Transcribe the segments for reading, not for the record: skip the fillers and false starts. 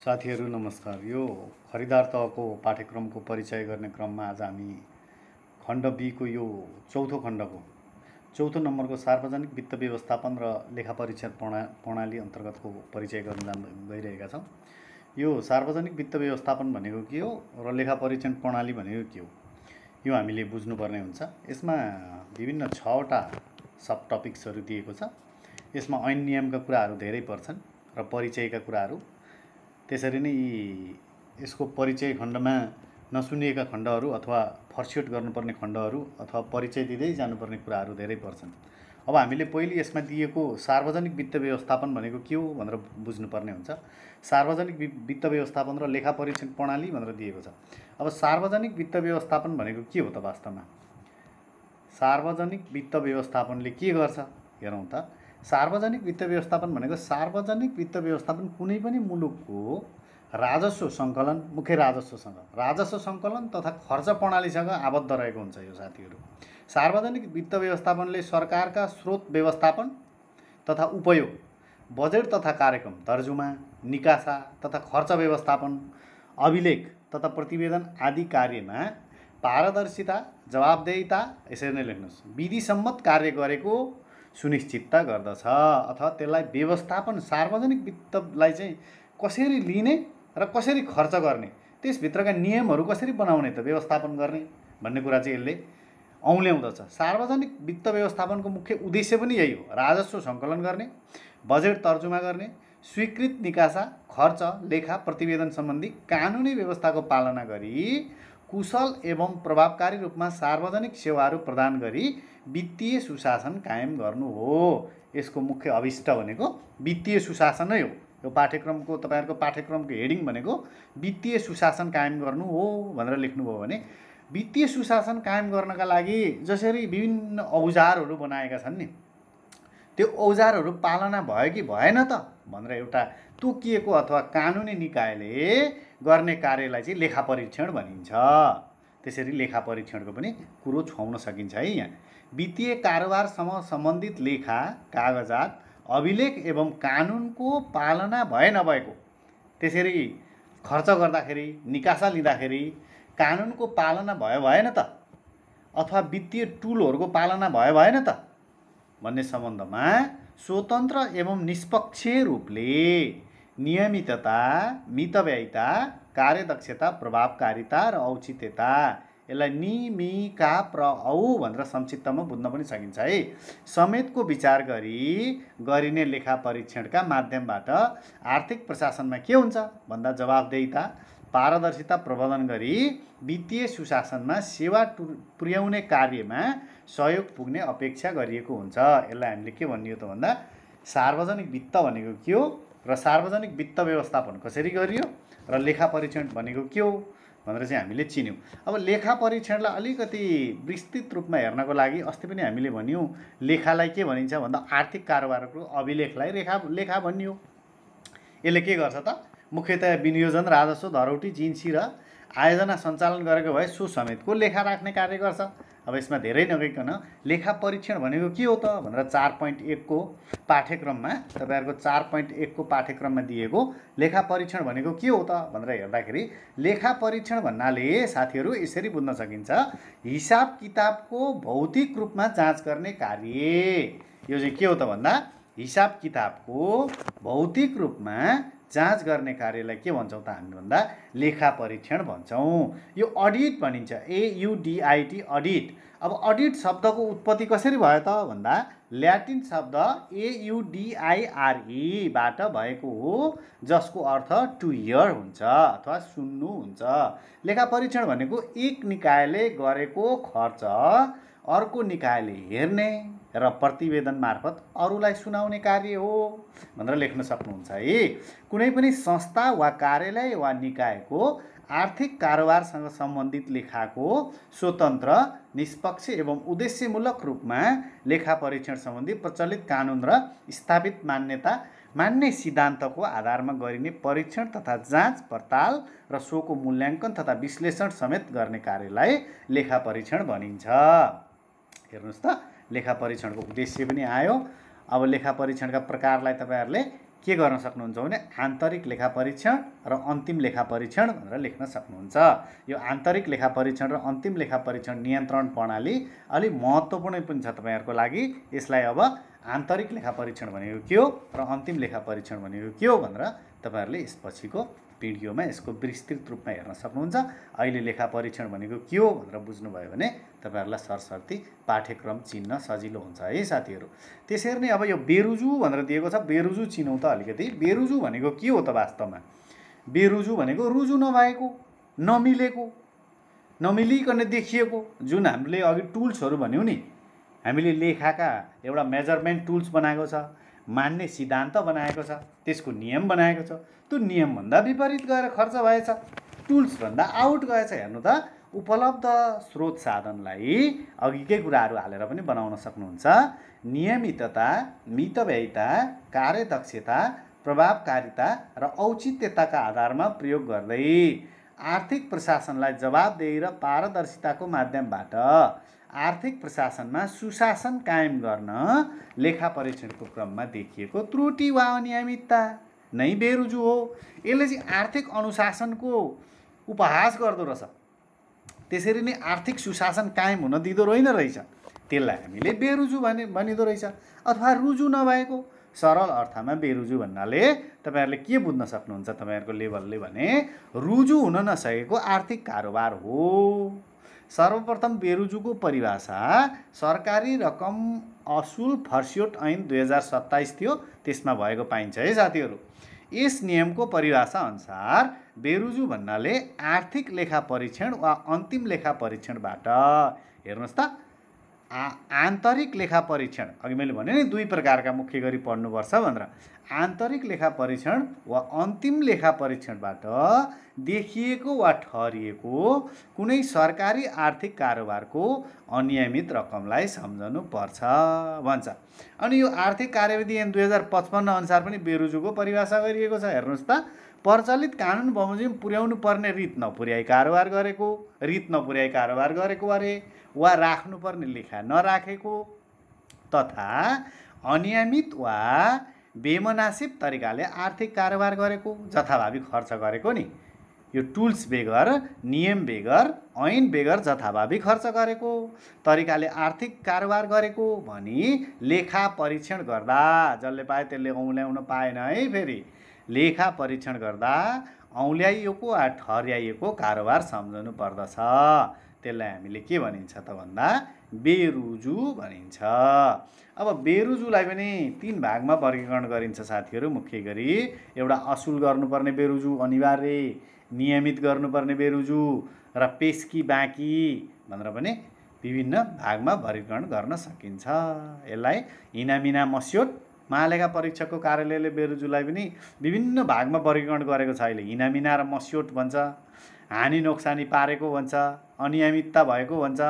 साथीहरू नमस्कार। यो खरिदार तहको पाठ्यक्रमको परिचय गर्ने क्रममा आज हामी खण्ड बी को यो चौथो नम्बरको सार्वजनिक वित्त व्यवस्थापन र लेखा परीक्षण प्रणाली अन्तर्गतको परिचय गर्न गइरहेका छौँ। यो सार्वजनिक वित्त व्यवस्थापन भनेको के हो र लेखा परीक्षण प्रणाली भनेको के हो, यो हामीले बुझ्नुपर्ने हुन्छ। यसमा विभिन्न 6वटा सब टपिक्सहरू दिएको छ। यसमा ऐन नियमका कुराहरू धेरै पर्छन् र परिचयका कुराहरू। त्यसरी नै यसको परिचय खण्डमा नसुनिएका खण्डहरू अथवा फर्स्योट गर्नुपर्ने खण्डहरू अथवा परिचय दिँदै जानुपर्ने कुराहरू धेरै पर्छन्। अब हामीले पहिले यसमा दिएको सार्वजनिक वित्त व्यवस्थापन भनेको के हो भनेर बुझ्नुपर्ने हुन्छ। सार्वजनिक वित्त व्यवस्थापन र लेखा परीक्षण प्रणाली भनेर दिएको छ। अब सार्वजनिक वित्त व्यवस्थापन भनेको के हो त? वास्तवमा सार्वजनिक वित्त व्यवस्थापनले के गर्छ हेरौँ त। सार्वजनिक वित्त व्यवस्थापन भनेको सार्वजनिक वित्त व्यवस्थापन कुनै पनि मुलुकको राजस्व सङ्कलन, मुख्य राजस्व सङ्कलन तथा खर्च प्रणालीसँग आबद्ध रहेको हुन्छ। यो साथीहरू, सार्वजनिक वित्त व्यवस्थापनले सरकारका स्रोत व्यवस्थापन तथा उपयोग, बजेट तथा कार्यक्रम, तर्जुमा, निकासा तथा खर्च व्यवस्थापन, अभिलेख तथा प्रतिवेदन आदि कार्यमा पारदर्शिता, जवाबदेहिता, यसरी नै लेख्नुहोस्, विधिसम्मत कार्य गरेको सुनिश्चितता गर्दछ अथवा त्यसलाई व्यवस्थापन, सार्वजनिक वित्तलाई चाहिँ कसरी लिने र कसरी खर्च गर्ने, त्यसभित्रका नियमहरू कसरी बनाउने त व्यवस्थापन गर्ने भन्ने कुरा चाहिँ यसले औल्याउँदछ। सार्वजनिक वित्त व्यवस्थापनको मुख्य उद्देश्य पनि यही हो, राजस्व सङ्कलन गर्ने, बजेट तर्जुमा गर्ने, स्वीकृत निकासा, खर्च, लेखा प्रतिवेदन सम्बन्धी कानुनी व्यवस्थाको पालना गरी कुशल एवं प्रभावकारी रूपमा सार्वजनिक सेवाहरू प्रदान गरी वित्तीय सुशासन कायम गर्नु हो। यसको मुख्य अभिष्ट भनेको वित्तीय सुशासन नै हो। यो पाठ्यक्रमको तपाईहरुको पाठ्यक्रमको हेडिङ भनेको वित्तीय सुशासन कायम गर्नु हो भनेर लेख्नुभयो भने, वित्तीय सुशासन कायम गर्नका लागि जसरी विभिन्न औजारहरू बनाएका छन् नि, त्यो औजारहरू पालना भयो कि भएन त भनेर एउटा तोकिएको अथवा कानुनी निकायले गर्ने कार्यलाई चाहिँ लेखा परीक्षण भनिन्छ। त्यसरी लेखा परीक्षणको पनि कुरो छुहाउन सकिन्छ है। यहाँ वित्तीय कारोबारसँग सम्बन्धित लेखा, कागजात, अभिलेख एवं कानुनको पालना भए नभएको, त्यसरी खर्च गर्दाखेरि, निकासा लिँदाखेरि कानुनको पालना भयो भएन त, अथवा वित्तीय टुलहरूको पालना भयो भएन त भन्ने सम्बन्धमा स्वतन्त्र एवं निष्पक्ष रूपले नियमितता, मितव्ययिता, कार्यदक्षता, प्रभावकारिता र औचित्यता, यसलाई निमिका प्रऔ भनेर संक्षिप्तमा बुझ्न पनि सकिन्छ है, समेतको विचार गरिने लेखा परीक्षणका माध्यमबाट आर्थिक प्रशासनमा के हुन्छ भन्दा जवाबदेहिता, पारदर्शिता प्रबन्धन गरी वित्तीय सुशासनमा सेवा पुर्याउने कार्यमा सहयोग पुग्ने अपेक्षा गरिएको हुन्छ। यसलाई हामीले के भनियो त भन्दा सार्वजनिक वित्त भनेको के हो र सार्वजनिक वित्त व्यवस्थापन कसरी गरियो र लेखा परीक्षण भनेको के हो भनेर चाहिँ हामीले चिन्यौँ। अब लेखा परीक्षणलाई अलिकति विस्तृत रूपमा हेर्नको लागि अस्ति पनि हामीले भन्यौँ, लेखालाई के भनिन्छ भन्दा आर्थिक कारोबारको अभिलेखलाई लेखा भनियो। यसले के गर्छ त? मुख्यतया विनियोजन, राजस्व, धरौटी, जिन्सी र आयोजना सञ्चालन गरेको भए सो समेतको लेखा राख्ने कार्य गर्छ। अब यसमा धेरै नगइकन लेखा परीक्षण भनेको के हो त भनेर 4.1 को पाठ्यक्रममा, तपाईहरुको 4.1 को पाठ्यक्रममा दिएको लेखा परीक्षण भनेको के हो त भनेर हेर्दाखेरि, लेखा परीक्षण भन्नाले साथीहरू यसरी बुझ्न सकिन्छ, हिसाब किताबको भौतिक रूपमा जाँच गर्ने कार्य। यो चाहिँ के हो त भन्दा हिसाब किताबको भौतिक रूपमा जाँच गर्ने कार्यलाई के भन्छौँ त हामी भन्दा लेखा परीक्षण भन्छौँ। यो अडिट भनिन्छ, AUDIT, अडिट। अब अडिट शब्दको उत्पत्ति कसरी भयो त भन्दा ल्याटिन शब्द AUDIRE बाट भएको हो, जसको अर्थ टु हियर हुन्छ अथवा सुन्नु हुन्छ। लेखा परीक्षण भनेको एक निकायले गरेको खर्च अर्को निकायले हेर्ने र प्रतिवेदन मार्फत अरूलाई सुनाउने कार्य हो भनेर लेख्न सक्नुहुन्छ है। कुनै पनि संस्था वा कार्यालय वा निकायको आर्थिक कारोबारसँग सम्बन्धित लेखाको स्वतन्त्र, निष्पक्ष एवं उद्देश्यमूलक रूपमा लेखा परीक्षण सम्बन्धी प्रचलित कानुन र स्थापित मान्ने सिद्धान्तको आधारमा गरिने परीक्षण तथा जाँच पडताल र सोको मूल्याङ्कन तथा विश्लेषण समेत गर्ने कार्यलाई लेखा परीक्षण भनिन्छ। हेर्नुहोस् त, लेखा परीक्षणको उद्देश्य पनि आयो। अब लेखा परीक्षणका प्रकारलाई तपाईहरुले के गर्न सक्नुहुन्छ भने आन्तरिक लेखा परीक्षण र अन्तिम लेखा परीक्षण भनेर लेख्न सक्नुहुन्छ। यो आन्तरिक लेखा परीक्षण र अन्तिम लेखा परीक्षण नियन्त्रण प्रणाली अलि महत्त्वपूर्ण पनि छ तपाईहरुको लागि। यसलाई अब आन्तरिक लेखा परीक्षण भनेको के हो र अन्तिम लेखा परीक्षण भनेको के हो भनेर तपाईहरुले यसपछिको भिडियोमा यसको विस्तृत रूपमा हेर्न सक्नुहुन्छ। अहिले लेखा परीक्षण भनेको के हो भनेर बुझ्नुभयो भने तपाईहरुलाई सरसर्ती पाठ्यक्रम चिन्न सजिलो हुन्छ है साथीहरु। त्यसैगरी नै अब यो बेरुजु भनेर दिएको छ, बेरुजु चिनौँ त अलिकति। बेरुजु भनेको के हो त वास्तवमा? बेरुजु भनेको रुजु नभएको, नमिलेको, नमिलिकन देखिएको, जुन हामीले अघि टुल्सहरु भन्यौ नि, हामीले लेखाका एउटा मेजरमेन्ट टुल्स बनाएको छ, मान्ने सिद्धान्त बनाएको छ, त्यसको नियम बनाएको छ, त्यो नियमभन्दा विपरीत गएर खर्च भएछ, टुल्सभन्दा आउट गएछ। हेर्नु त, उपलब्ध स्रोत साधनलाई अघिकै कुराहरू हालेर पनि बनाउन सक्नुहुन्छ। नियमितता, मितव्ययिता, कार्यदक्षता, प्रभावकारिता र औचित्यताका आधारमा प्रयोग गर्दै आर्थिक प्रशासनलाई जवाबदेही र पारदर्शिताको माध्यमबाट आर्थिक प्रशासनमा सुशासन कायम गर्न लेखा परीक्षणको क्रममा देखिएको त्रुटि वा अनियमितता नै बेरुजु हो। यसले चाहिँ आर्थिक अनुशासनको उपहास गर्दो रहेछ। त्यसरी नै आर्थिक सुशासन कायम हुन दिँदो रहेछ। त्यसलाई हामीले बेरुजु भनिदो रहेछ अथवा रुजु नभएको। सरल अर्थमा बेरुजु भन्नाले तपाईहरुले के बुझ्न सक्नुहुन्छ तपाईहरुको लेभलले भने रुजु हुन नसकेको आर्थिक कारोबार हो। सर्वप्रथम बेरुजुको परिभाषा सरकारी रकम असुल फर्स्योट ऐन 2027 थियो, त्यसमा भएको पाइन्छ है साथीहरु। यस नियमको परिभाषा अनुसार बेरुजु भन्नाले आर्थिक लेखा परीक्षण वा अन्तिम लेखा परीक्षणबाट, हेर्नुस् त, आन्तरिक लेखा परीक्षण, अघि मैले भने नि दुई प्रकारका मुख्य गरी पढ्नुपर्छ भनेर, आन्तरिक लेखा परीक्षण वा अन्तिम लेखा परीक्षणबाट देखिएको वा ठहरिएको कुनै सरकारी आर्थिक कारोबारको अनियमित रकमलाई सम्झनु पर्छ भन्छ। अनि यो आर्थिक कार्यविधि ऐन 2055 अनुसार पनि बेरुजुको परिभाषा गरिएको छ। हेर्नुस् त, प्रचलित कानुन बमोजिम पुर्याउनु पर्ने रीत नपुर्याई कारोबार गरेको, रीत नपुर्याई कारोबार गरेको अरे, वा राख्नुपर्ने लेखा नराखेको तथा अनियमित वा बेमनासिब तरिकाले आर्थिक कारोबार गरेको, जथाभावी खर्च गरेको नि, यो टुल्स बेगर, नियम बेगर, ऐन बेगर जथाभावी खर्च गरेको, तरिकाले आर्थिक कारोबार गरेको भनी लेखा परीक्षण गर्दा, जसले पाए त्यसले औँल्याउन पाएन है। फेरि लेखा परीक्षण गर्दा औँल्याइएको वा ठहर्याइएको कारोबार सम्झनु पर्दछ। त्यसलाई हामीले के भनिन्छ त भन्दा बेरुजु भनिन्छ। अब बेरुजुलाई पनि तीन भागमा वर्गीकरण गरिन्छ साथीहरु। मुख्य गरी एउटा असुल गर्नुपर्ने बेरुजु अनिवार्य, नियमित गर्नुपर्ने बेरुजु र पेस्की बाँकी भनेर पनि विभिन्न भागमा वर्गीकरण गर्न सकिन्छ। यसलाई इनामिना मस्योट महालेखा परीक्षकको कार्यालयले बेरुजुलाई पनि विभिन्न भागमा वर्गीकरण गरेको छ। अहिले इनामिना र मस्योट भन्छ, हानि नोक्सानी पारेको भन्छ, अनियमितता भएको भन्छ,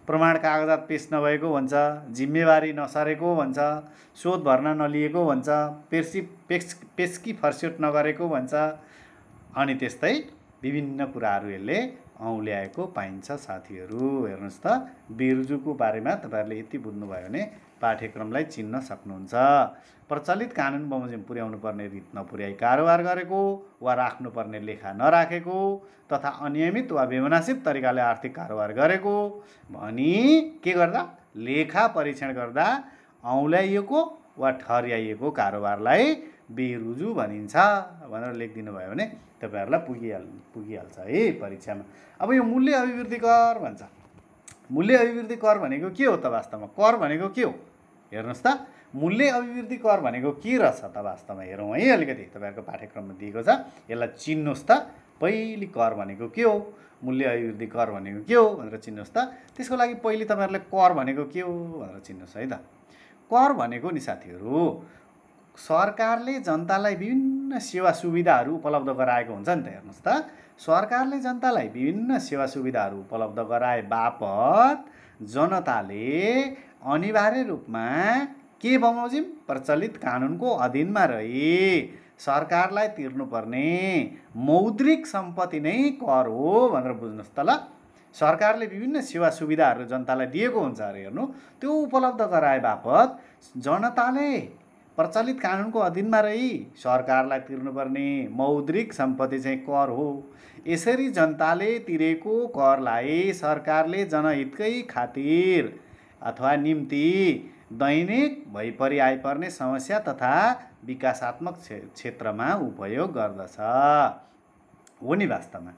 प्रमाण कागजात पेश नभएको भन्छ, जिम्मेवारी नसरेको भन्छ, शोध भर्ना नलिएको भन्छ, पेस्की फर्स्योट नगरेको भन्छ। अनि त्यस्तै विभिन्न कुराहरू यसले औँल्याएको पाइन्छ साथीहरु। हेर्नुस् त, बेरुजुको बारेमा तपाईहरुले यति बुझ्नुभयो भने पाठ्यक्रमलाई चिन्न सक्नुहुन्छ। प्रचलित कानुन बमोजिम पुर्याउनु पर्ने रीत नपुर्याई कारोबार गरेको वा राख्नुपर्ने लेखा नराखेको तथा अनियमित वा बेमनासिब तरिकाले आर्थिक कारोबार गरेको भनी के गर्दा लेखा परीक्षण गर्दा औँल्याइएको वा ठहर्याइएको कारोबारलाई बेरुजु भनिन्छ भनेर लेखिदिनु भयो भने तपाईहरुलाई पुगिहाल्छ है परीक्षामा। अब यो मूल्य अभिवृद्धि कर भन्छ। मूल्य अभिवृद्धि कर भनेको के हो त वास्तवमा? कर भनेको के हो? हेर्नुस् त, मूल्य अभिवृद्धि कर भनेको के रहेछ त वास्तवमा? हेरौँ है अलिकति। तपाईहरुको पाठ्यक्रममा दिएको छ, यसलाई चिन्नुस् त। पहिले कर भनेको के हो, मूल्य अभिवृद्धि कर भनेको के हो भनेर चिन्नुस् त। त्यसको लागि पहिले तपाईहरुले कर भनेको के हो भनेर चिन्नुस् है त। कर भनेको नि साथीहरु, सरकारले जनतालाई विभिन्न सेवा सुविधाहरू उपलब्ध गराएको हुन्छ नि त। हेर्नुस् त, सरकारले जनतालाई विभिन्न सेवा सुविधाहरू उपलब्ध गराए बापत जनताले अनिवार्य रूपमा के बमोजिम प्रचलित कानुनको अधीनमा रही सरकारलाई तिर्नुपर्ने मौद्रिक सम्पत्ति नै कर हो भनेर बुझ्नुस् त ल। सरकारले विभिन्न सेवा सुविधाहरू जनतालाई दिएको हुन्छ अरे। हेर्नु, त्यो उपलब्ध गराए बापत जनताले प्रचलित कानुनको अधीनमा रही सरकारलाई तिर्नुपर्ने मौद्रिक सम्पत्ति चाहिँ कर हो। यसरी जनताले तिरेको करलाई सरकारले जनहितकै खातिर अथवा निम्ति दैनिक भइपरि आइपर्ने समस्या तथा विकासात्मक क्षेत्रमा उपयोग गर्दछ। हो नि, वास्तवमा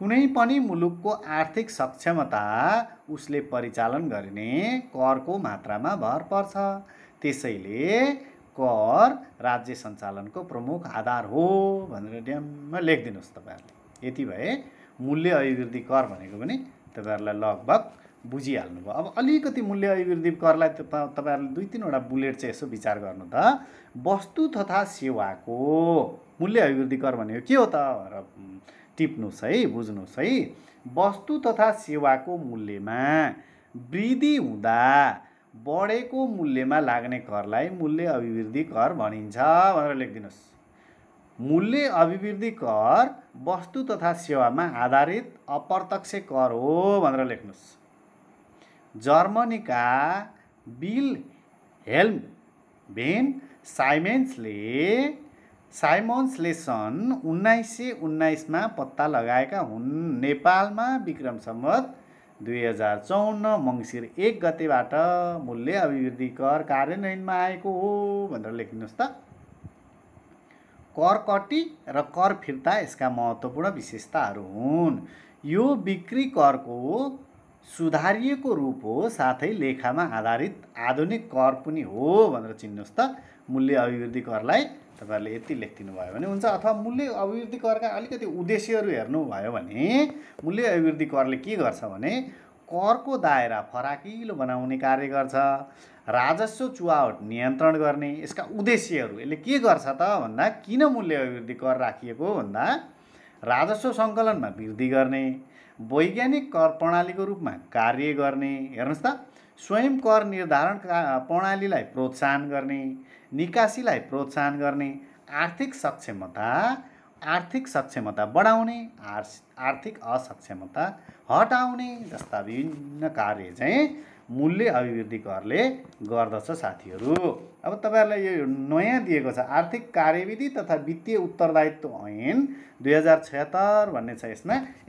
कुनै पनि मुलुकको आर्थिक सक्षमता उसले परिचालन गरिने करको मात्रामा भर पर्छ। त्यसैले कर राज्य सञ्चालनको प्रमुख आधार हो भनेर ड्याममा लेखिदिनुहोस् तपाईँहरूले। यति भए मूल्य अभिवृद्धि कर भनेको पनि तपाईँहरूलाई लगभग बुझिहाल्नुभयो। अब अलिकति मूल्य अभिवृद्धि करलाई तपाईँहरूले 2-3वटा बुलेट चाहिँ यसो विचार गर्नु त। वस्तु तथा सेवाको मूल्य अभिवृद्धि कर भनेको के हो त भनेर टिप्नुहोस् है, बुझ्नुहोस् है। वस्तु तथा सेवाको मूल्यमा वृद्धि हुँदा बढेको मूल्यमा लाग्ने करलाई मूल्य अभिवृद्धि कर भनिन्छ भनेर लेखिदिनुहोस्। मूल्य अभिवृद्धि कर वस्तु तथा सेवामा आधारित अप्रत्यक्ष कर हो भनेर लेख्नुहोस्। जर्मनीका विल्हेल्म भेन साइमन्सले सन् 1919मा पत्ता लगाएका हुन्। नेपालमा विक्रम सम्वत 2054 मङ्सिर 1 गतेबाट मूल्य अभिवृद्धि कर कार्यान्वयनमा आएको हो भनेर लेखिदिनुहोस् त। कर कटी र कर फिर्ता यसका महत्त्वपूर्ण विशेषताहरू हुन्। यो बिक्री करको सुधारिएको रूप हो, साथै लेखामा आधारित आधुनिक कर पनि हो भनेर चिन्नुहोस् त। मूल्य अभिवृद्धि करलाई तपाईँहरूले यति लेखिदिनु भयो भने हुन्छ। अथवा मूल्य अभिवृद्धि करका अलिकति उद्देश्यहरू हेर्नुभयो भने मूल्य अभिवृद्धि करले के गर्छ भने करको दायरा फराकिलो बनाउने कार्य गर्छ। राजस्व चुहावट नियन्त्रण गर्ने यसका उद्देश्यहरू यसले के गर्छ त भन्दा किन मूल्य अभिवृद्धि कर राखिएको भन्दा राजस्व सङ्कलनमा वृद्धि गर्ने, वैज्ञानिक कर प्रणालीको रूपमा कार्य गर्ने, हेर्नुहोस् त, स्वयं कर निर्धारण प्रणालीलाई प्रोत्साहन गर्ने, निकासीलाई प्रोत्साहन गर्ने, आर्थिक सक्षमता बढाउने, आर्थिक असक्षमता हटाउने जस्ता विभिन्न कार्य चाहिँ मूल्य अभिवृद्धि करले गर्दछ साथीहरू। अब तपाईँहरूलाई यो नयाँ दिएको छ आर्थिक कार्यविधि तथा वित्तीय उत्तरदायित्व ऐन 2076 भन्ने छ।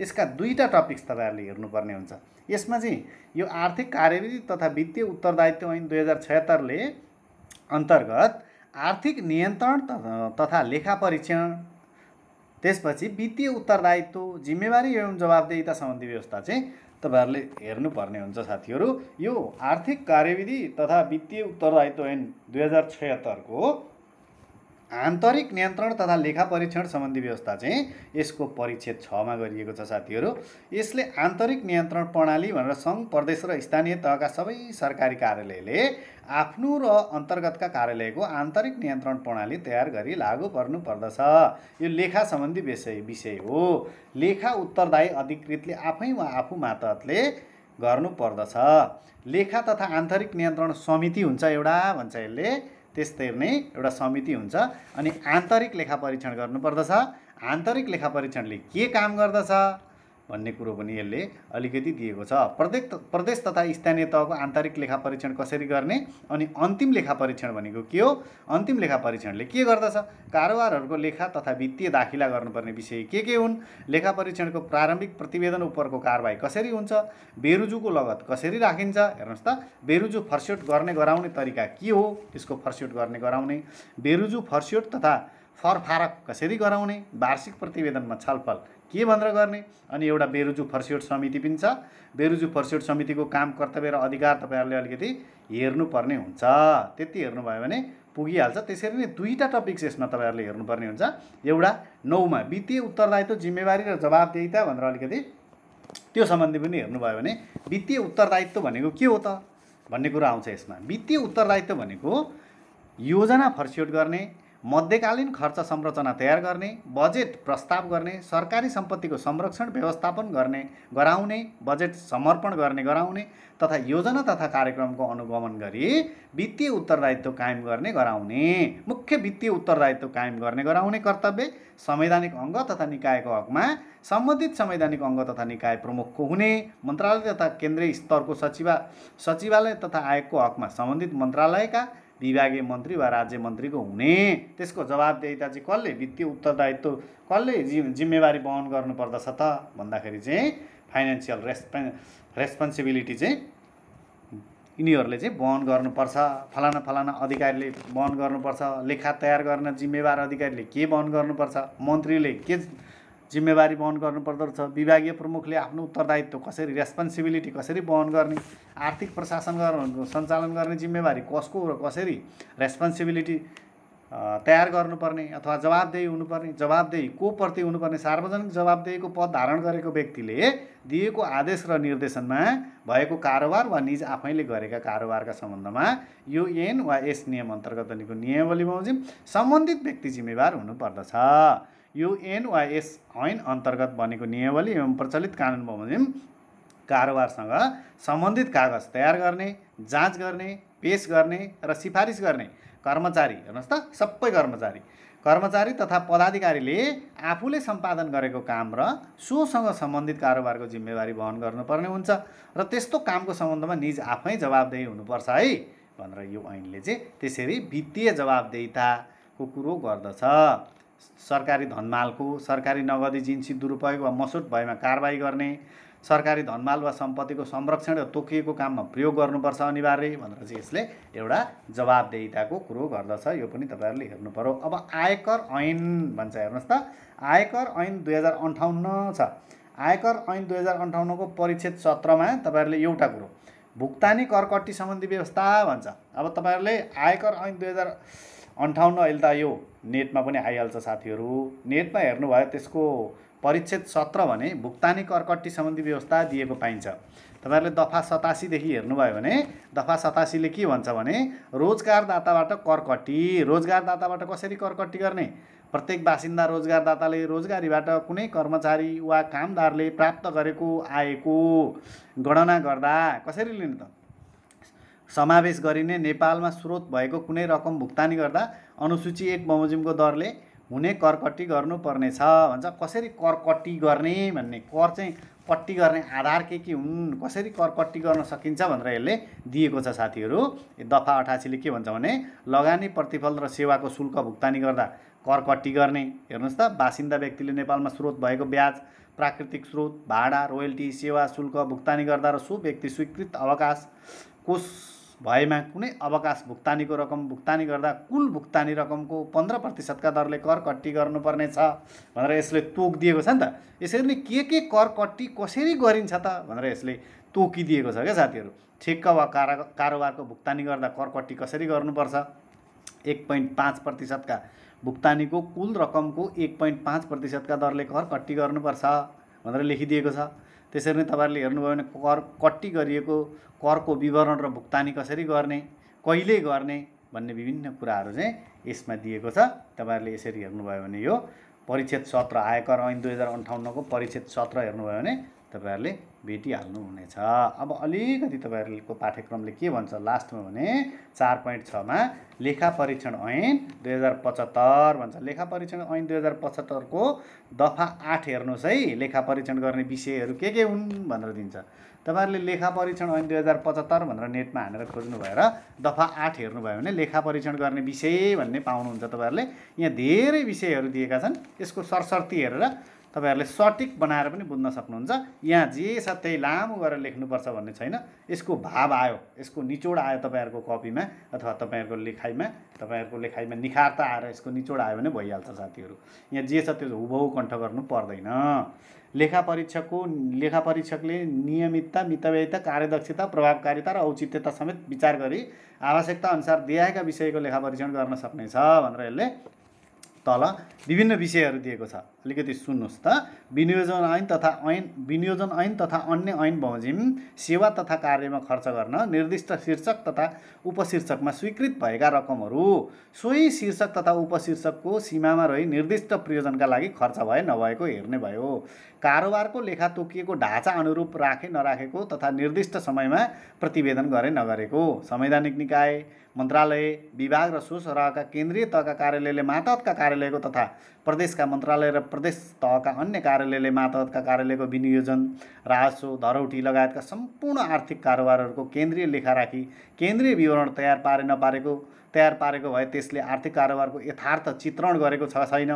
यसका 2टा टपिक्स तपाईँहरूले हेर्नुपर्ने हुन्छ। यसमा चाहिँ यो आर्थिक कार्यविधि तथा वित्तीय उत्तरदायित्व ऐन 2076 ले अन्तर्गत आर्थिक नियन्त्रण तथा लेखा परीक्षण, त्यसपछि वित्तीय उत्तरदायित्व, जिम्मेवारी एवं जवाबदेहिता सम्बन्धी व्यवस्था चाहिँ तपाईँहरूले हेर्नुपर्ने हुन्छ साथीहरू। यो आर्थिक कार्यविधि तथा वित्तीय उत्तरदायित्व ऐन 2076 को आन्तरिक नियन्त्रण तथा लेखा परीक्षण सम्बन्धी व्यवस्था चाहिँ यसको परिच्छेद 6 मा गरिएको छ साथीहरू। यसले आन्तरिक नियन्त्रण प्रणाली भनेर सङ्घ, प्रदेश र स्थानीय तहका सबै सरकारी कार्यालयले आफ्नो र अन्तर्गतका कार्यालयको आन्तरिक नियन्त्रण प्रणाली तयार गरी लागू पर्नु पर्दछ। यो लेखा सम्बन्धी विषय हो। लेखा उत्तरदायी अधिकृतले आफै वा आफू मातहतले गर्नु पर्दछ। लेखा तथा आन्तरिक नियन्त्रण समिति हुन्छ एउटा भन्छ यसले, त्यस्तै नै एउटा समिति हुन्छ। अनि आन्तरिक लेखा परीक्षण गर्नुपर्दछ। आन्तरिक लेखा परीक्षणले के काम गर्दछ भन्ने कुरो पनि यसले अलिकति दिएको छ। प्रदेश तथा स्थानीय तहको आन्तरिक लेखा परीक्षण कसरी गर्ने, अनि अन्तिम लेखा परीक्षण भनेको के हो, अन्तिम लेखा परीक्षणले के गर्दछ, कारोबारहरूको लेखा तथा वित्तीय दाखिला गर्नुपर्ने विषय के हुन्, लेखा परीक्षणको प्रारम्भिक प्रतिवेदन उपरको कारबाही कसरी हुन्छ, बेरुजुको लगत कसरी राखिन्छ, हेर्नुहोस् त, बेरुजु फर्स्योट गर्ने गराउने तरिका के हो, त्यसको फर्स्योट गर्ने गराउने, बेरुजु फर्स्योट तथा फरफारक कसरी गराउने, वार्षिक प्रतिवेदनमा छलफल के भनेर गर्ने, अनि एउटा बेरुजु फर्स्योट समिति पनि छ। बेरुजु फर्स्योट समितिको काम, कर्तव्य र अधिकार तपाईँहरूले अलिकति हेर्नुपर्ने हुन्छ। त्यति हेर्नुभयो भने पुगिहाल्छ। त्यसरी नै 2टा टपिक्स यसमा तपाईँहरूले हेर्नुपर्ने हुन्छ। एउटा 9 मा वित्तीय उत्तरदायित्व, जिम्मेवारी र जवाबदेहिता भनेर अलिकति त्यो सम्बन्धी पनि हेर्नुभयो भने वित्तीय उत्तरदायित्व भनेको के हो त भन्ने कुरा आउँछ यसमा। वित्तीय उत्तरदायित्व भनेको योजना फर्स्योट गर्ने, मध्यकालीन खर्च संरचना तयार गर्ने, बजेट प्रस्ताव गर्ने, सरकारी सम्पत्तिको संरक्षण व्यवस्थापन गराउने, बजेट समर्पण गर्ने गराउने तथा योजना तथा कार्यक्रमको अनुगमन गरी वित्तीय उत्तरदायित्व कायम गर्ने गराउने। मुख्य वित्तीय उत्तरदायित्व कायम गर्ने गराउने कर्तव्य संवैधानिक अङ्ग तथा निकायको हकमा सम्बन्धित संवैधानिक अङ्ग तथा निकाय प्रमुखको हुने, मन्त्रालय तथा केन्द्रीय स्तरको सचिवालय तथा आयोगको हकमा सम्बन्धित मन्त्रालयका विभागीय मन्त्री वा राज्य मन्त्रीको हुने। त्यसको जवाबदेहिता चाहिँ कसले, वित्तीय उत्तरदायित्व कसले जिम्मेवारी वहन गर्नुपर्दछ त भन्दाखेरि चाहिँ फाइनेन्सियल रेस्पोन्सिबिलिटी चाहिँ यिनीहरूले चाहिँ वहन गर्नुपर्छ। फलाना फलाना अधिकारीले वहन गर्नुपर्छ। लेखा तयार गर्न जिम्मेवार अधिकारीले के वहन गर्नुपर्छ, मन्त्रीले के जिम्मेवारी वहन गर्नुपर्दछ, विभागीय प्रमुखले आफ्नो उत्तरदायित्व कसरी, रेस्पोन्सिबिलिटी कसरी वहन गर्ने, आर्थिक प्रशासन सञ्चालन गर्ने जिम्मेवारी कसको र कसरी रेस्पोन्सिबिलिटी तयार गर्नुपर्ने अथवा जवाबदेही हुनुपर्ने, जवाबदेही को प्रति हुनुपर्ने, सार्वजनिक जवाबदेहीको पद धारण गरेको व्यक्तिले दिएको आदेश र निर्देशनमा भएको कारोबार वा निज आफैले गरेका कारोबारका सम्बन्धमा यो ऐन वा यस नियम अन्तर्गत बनेको नियमावली बमोजिम सम्बन्धित व्यक्ति जिम्मेवार हुनुपर्दछ। यो ऐन वा यस ऐन अन्तर्गत बनेको नियमावली एवं प्रचलित कानुन बमोजिम कारोबारसँग सम्बन्धित कागज तयार गर्ने, जाँच गर्ने, पेश गर्ने र सिफारिस गर्ने कर्मचारी, हेर्नुहोस् त, सबै कर्मचारी तथा पदाधिकारीले आफूले सम्पादन गरेको काम र सोसँग सम्बन्धित कारोबारको जिम्मेवारी वहन गर्नुपर्ने हुन्छ र त्यस्तो कामको सम्बन्धमा निज आफै जवाबदेही हुनुपर्छ है भनेर यो ऐनले चाहिँ त्यसरी वित्तीय जवाबदेहिताको कुरो गर्दछ। सरकारी धनमालको, सरकारी नगदी जिन्सी दुरुपयोग वा मसुत भएमा कारबाही गर्ने, सरकारी धनमाल वा सम्पत्तिको संरक्षण र तोकिएको काममा प्रयोग गर्नुपर्छ अनिवार्य भनेर चाहिँ यसले एउटा जवाबदेहिताको कुरो गर्दछ। यो पनि तपाईँहरूले हेर्नु पर्यो। अब आयकर ऐन भन्छ, हेर्नुहोस् त, आयकर ऐन 2058 छ। आयकर ऐन 2058 को परिच्छेद 17 मा तपाईँहरूले एउटा कुरो भुक्तानी करकट्टी सम्बन्धी व्यवस्था भन्छ। अब तपाईँहरूले आयकर ऐन 2058 अहिले त यो नेटमा पनि आइहाल्छ साथीहरू, नेटमा हेर्नुभयो त्यसको परिच्छेद 17 भने भुक्तानी करकट्टी सम्बन्धी व्यवस्था दिएको पाइन्छ। तपाईँहरूले दफा 87 देखि हेर्नुभयो भने दफा 87 ले के भन्छ भने रोजगारदाताबाट करकट्टी, रोजगारदाताबाट कसरी करकट्टी गर्ने, प्रत्येक बासिन्दा रोजगारदाताले रोजगारीबाट कुनै कर्मचारी वा कामदारले प्राप्त गरेको आयको गणना गर्दा कसरी लिने त, समावेश गरिने नेपालमा स्रोत भएको कुनै रकम भुक्तानी गर्दा अनुसूची 1 बमोजिमको दरले हुने करकट्टी गर्नुपर्ने छ भन्छ। कसरी करकट्टी गर्ने भन्ने, कर चाहिँ कट्टी गर्ने आधार के हुन्, कसरी करकट्टी गर्न सकिन्छ भनेर यसले दिएको छ साथीहरू। दफा 88 ले के भन्छ भने लगानी प्रतिफल र सेवाको शुल्क भुक्तानी गर्दा करकट्टी गर्ने। हेर्नुहोस् त, बासिन्दा व्यक्तिले नेपालमा स्रोत भएको ब्याज, प्राकृतिक स्रोत, भाडा, रोयल्टी, सेवा शुल्क भुक्तानी गर्दा र सो व्यक्ति स्वीकृत अवकाश कोष भएमा कुनै अवकाश भुक्तानीको रकम भुक्तानी गर्दा कुल भुक्तानी रकमको 15% का दरले करकट्टी गर्नुपर्ने छ भनेर यसले तोक दिएको छ नि त। यसरी नै के करकट्टी कसरी गरिन्छ त भनेर यसले तोकिदिएको छ क्या साथीहरू। ठेक्का वा कारोबारको भुक्तानी गर्दा करकट्टी कसरी गर्नुपर्छ, 1.5% का भुक्तानीको कुल रकमको 1.5% का दरले करकट्टी गर्नुपर्छ भनेर लेखिदिएको छ। त्यसरी नै तपाईँहरूले हेर्नुभयो भने करकट्टी गरिएको करको विवरण र भुक्तानी कसरी गर्ने, कहिले गर्ने भन्ने विभिन्न कुराहरू चाहिँ यसमा दिएको छ। तपाईँहरूले यसरी हेर्नुभयो भने यो परिच्छेद 17 आयकर ऐन 2058 को परिच्छेद 17 हेर्नुभयो भने तपाईँहरूले भेटिहाल्नुहुनेछ। अब अलिकति तपाईँहरूको पाठ्यक्रमले के भन्छ लास्टमा भने 4.6 मा लेखा परीक्षण ऐन 2075 भन्छ। लेखा परीक्षण ऐन 2075 को दफा 8 हेर्नुहोस् है, लेखा परीक्षण गर्ने विषयहरू के हुन् भनेर दिन्छ। तपाईँहरूले लेखा परीक्षण ऐन 2075 भनेर नेटमा हानेर खोज्नु भएर दफा 8 हेर्नुभयो भने लेखा परीक्षण गर्ने विषय भन्ने पाउनुहुन्छ। तपाईँहरूले यहाँ धेरै विषयहरू दिएका छन्, यसको सरसर्ती हेरेर तपाईँहरूले सटिक बनाएर पनि बुझ्न सक्नुहुन्छ। यहाँ जे छ त्यही लामो गरेर लेख्नुपर्छ भन्ने छैन, यसको भाव आयो, यसको निचोड आयो तपाईँहरूको कपीमा अथवा तपाईँहरूको लेखाइमा निखारता आएर यसको निचोड आयो भने भइहाल्छ साथीहरू। यहाँ जे छ त्यो हुबहु कण्ठ गर्नु पर्दैन। लेखा परीक्षकले नियमितता, मितव्ययिता, कार्यदक्षता, प्रभावकारिता र औचित्यता समेत विचार गरी आवश्यकता अनुसार दिएका विषयको लेखा परीक्षण गर्न सक्नेछ भनेर यसले तल विभिन्न विषयहरू दिएको छ। अलिकति सुन्नुहोस् त। विनियोजन ऐन तथा अन्य ऐन बमोजिम सेवा तथा कार्यमा खर्च गर्न निर्दिष्ट शीर्षक तथा उपशीर्षकमा स्वीकृत भएका रकमहरू सोही शीर्षक तथा उपशीर्षकको सीमामा रही निर्दिष्ट प्रयोजनका लागि खर्च भए नभएको हेर्ने भयो। कारोबारको लेखा तोकिएको ढाँचा अनुरूप राखे नराखेको तथा निर्दिष्ट समयमा प्रतिवेदन गरे नगरेको, संवैधानिक निकाय, मन्त्रालय, विभाग र सो सरहका केन्द्रीय तहका कार्यालयले मातहतका कार्यालयको तथा प्रदेशका मन्त्रालय र प्रदेश तहका अन्य कार्यालयले मातहतका कार्यालयको विनियोजन, राजस्व, धरौटी लगायतका सम्पूर्ण आर्थिक कारोबारहरूको केन्द्रीय लेखा राखी केन्द्रीय विवरण तयार पारे नपारेको, तयार पारेको भए त्यसले आर्थिक कारोबारको यथार्थ चित्रण गरेको छ छैन,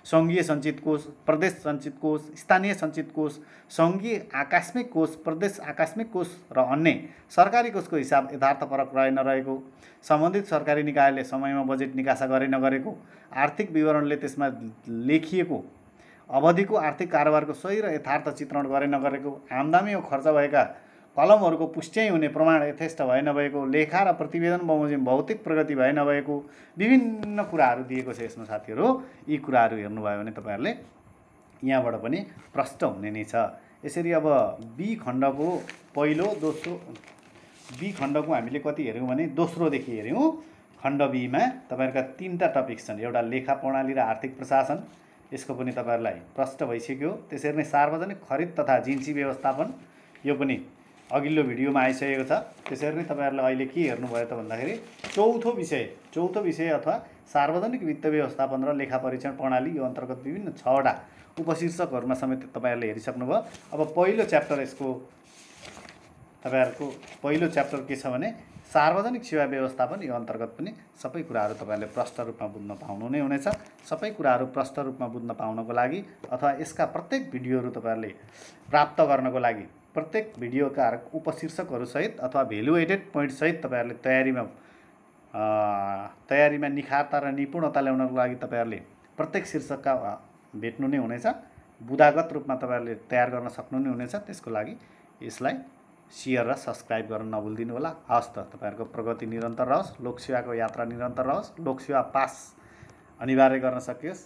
सङ्घीय सञ्चित कोष, प्रदेश सञ्चित कोष, स्थानीय सञ्चित कोष, सङ्घीय आकस्मिक कोष, प्रदेश आकस्मिक कोष र अन्य सरकारी कोषको हिसाब यथार्थपरक रहे नरहेको, सम्बन्धित सरकारी निकायले समयमा बजेट निकासा गरे नगरेको, आर्थिक विवरणले त्यसमा लेखिएको अवधिको आर्थिक कारोबारको सही र यथार्थ चित्रण गरे नगरेको, आम्दानी वा खर्च भएका कलमहरूको पुष्ट्याइ हुने प्रमाण यथेष्ट भए नभएको, लेखा र प्रतिवेदन बमोजिम भौतिक प्रगति भए नभएको, विभिन्न कुराहरू दिएको छ यसमा साथीहरू। यी कुराहरू हेर्नुभयो भने तपाईँहरूले यहाँबाट पनि प्रष्ट हुने नै छ। यसरी अब बी खण्डको पहिलो दोस्रो, बी खण्डको हामीले कति हेऱ्यौँ भने दोस्रोदेखि हेऱ्यौँ। खण्ड बीमा तपाईँहरूका 3टा टपिक छन्। एउटा लेखा प्रणाली र आर्थिक प्रशासन, यसको पनि तपाईँहरूलाई प्रष्ट भइसक्यो। त्यसरी नै सार्वजनिक खरिद तथा जिन्सी व्यवस्थापन, यो पनि अघिल्लो भिडियोमा आइसकेको छ। त्यसरी नै तपाईँहरूले अहिले के हेर्नुभयो त भन्दाखेरि चौथो विषय अथवा सार्वजनिक वित्त व्यवस्थापन र लेखा परीक्षण प्रणाली, यो अन्तर्गत विभिन्न 6वटा उपशीर्षकहरूमा समेत तपाईँहरूले हेरिसक्नुभयो। अब पहिलो च्याप्टर, यसको तपाईँहरूको पहिलो च्याप्टर के छ भने सार्वजनिक सेवा व्यवस्थापन। यो अन्तर्गत पनि सबै कुराहरू तपाईँहरूले प्रष्ट रूपमा बुझ्न पाउनु नै हुनेछ। सबै कुराहरू प्रष्ट रूपमा बुझ्न पाउनको लागि अथवा यसका प्रत्येक भिडियोहरू तपाईँहरूले प्राप्त गर्नको लागि प्रत्येक भिडियोका उपशीर्षकहरूसहित अथवा भेल्यु एडेड पोइन्टसहित तपाईँहरूले तयारीमा निखारता र निपुणता ल्याउनको लागि तपाईँहरूले प्रत्येक शीर्षकका भेट्नु नै हुनेछ। बुदागत रूपमा तपाईँहरूले तयार गर्न सक्नु नै हुनेछ। त्यसको लागि यसलाई सेयर र सब्सक्राइब गर्न नभुलिदिनु होला। हवस् त, तपाईँहरूको प्रगति निरन्तर रहोस्, लोकसेवाको यात्रा निरन्तर रहोस्, लोकसेवा पास अनिवार्य गर्न सकियोस्।